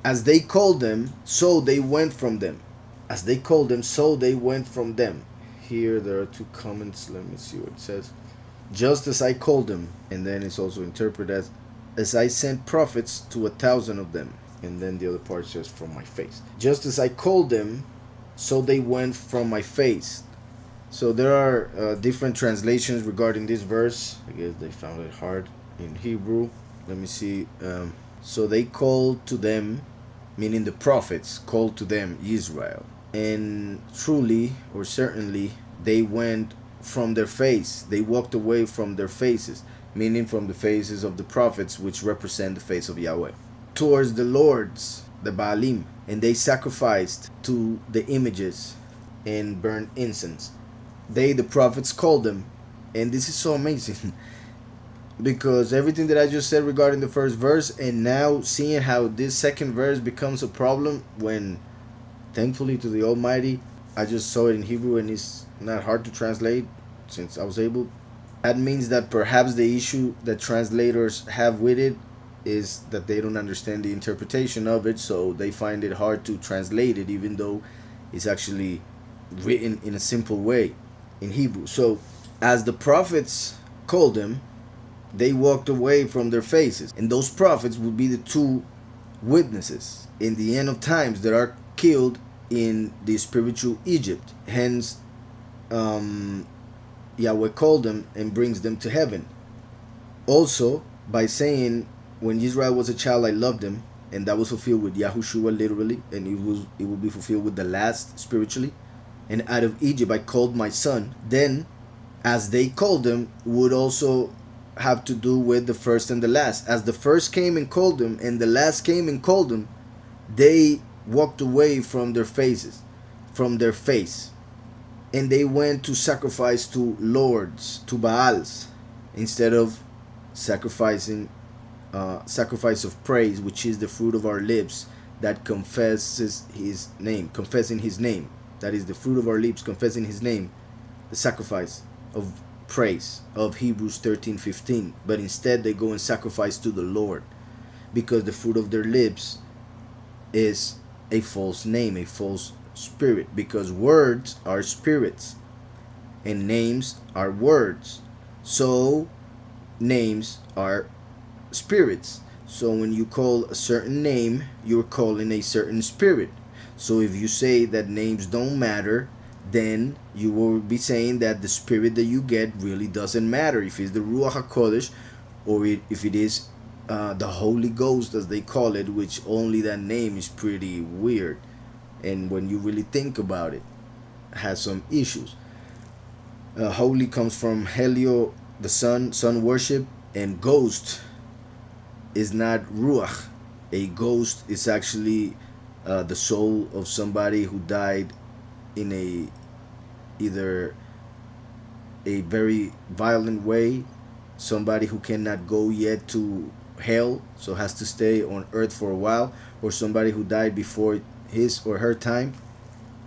As they called them, so they went from them. As they called them, so they went from them. Here there are two comments. Let me see what it says. Just as I called them, and then it's also interpreted as I sent prophets to 1,000 of them. And then the other part says from my face. Just as I called them, so they went from my face. So there are different translations regarding this verse. I guess they found it hard in Hebrew. Let me see. So they called to them, meaning the prophets called to them Israel. And truly or certainly they went from their face. They walked away from their faces, meaning from the faces of the prophets, which represent the face of Yahweh, towards the lords, the Baalim, and they sacrificed to the images and burned incense. They, the prophets, called them. And this is so amazing because everything that I just said regarding the first verse, and now seeing how this second verse becomes a problem when, thankfully to the Almighty, I just saw it in Hebrew and it's not hard to translate since I was able. That means that perhaps the issue that translators have with it is that they don't understand the interpretation of it, so they find it hard to translate it, even though it's actually written in a simple way in Hebrew. So, as the prophets called them, they walked away from their faces. And those prophets would be the two witnesses in the end of times that are killed in the spiritual Egypt. Hence, Yahweh called them and brings them to heaven. Also, by saying, when Israel was a child, I loved him, and that was fulfilled with Yahushua literally, and it will be fulfilled with the last spiritually. And out of Egypt I called my son. Then, as they called them, would also have to do with the first and the last. As the first came and called them, and the last came and called them, they walked away from their faces, from their face, and they went to sacrifice to lords, to Baals, instead of sacrificing sacrifice of praise, which is the fruit of our lips that confesses his name, confessing his name. That is the fruit of our lips, confessing his name, the sacrifice of praise of Hebrews 13:15. But instead they go and sacrifice to the Lord, because the fruit of their lips is a false name, a false spirit, because words are spirits and names are words. So names are spirits. So when you call a certain name, you're calling a certain spirit. So if you say that names don't matter, then you will be saying that the spirit that you get really doesn't matter. If it's the Ruach HaKodesh, or if it is the Holy Ghost, as they call it, which only that name is pretty weird. And when you really think about it, has some issues. Holy comes from Helio, the sun worship, and ghost is not Ruach. A ghost is actually the soul of somebody who died in either a very violent way, somebody who cannot go yet to hell, so has to stay on earth for a while, or somebody who died before his or her time.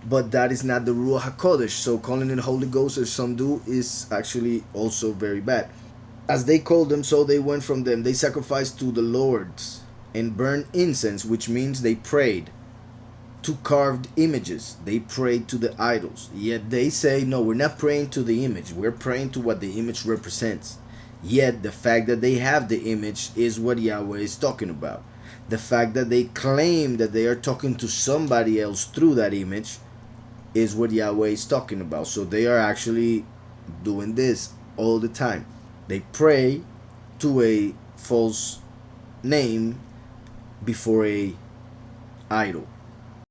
But that is not the Ruach HaKodesh, so calling it Holy Ghost, as some do, is actually also very bad. As they called them, so they went from them. They sacrificed to the lords and burned incense, which means they prayed to carved images. They prayed to the idols. Yet they say, no, we're not praying to the image. We're praying to what the image represents. Yet the fact that they have the image is what Yahweh is talking about. The fact that they claim that they are talking to somebody else through that image is what Yahweh is talking about. So they are actually doing this all the time. They pray to a false name before a idol.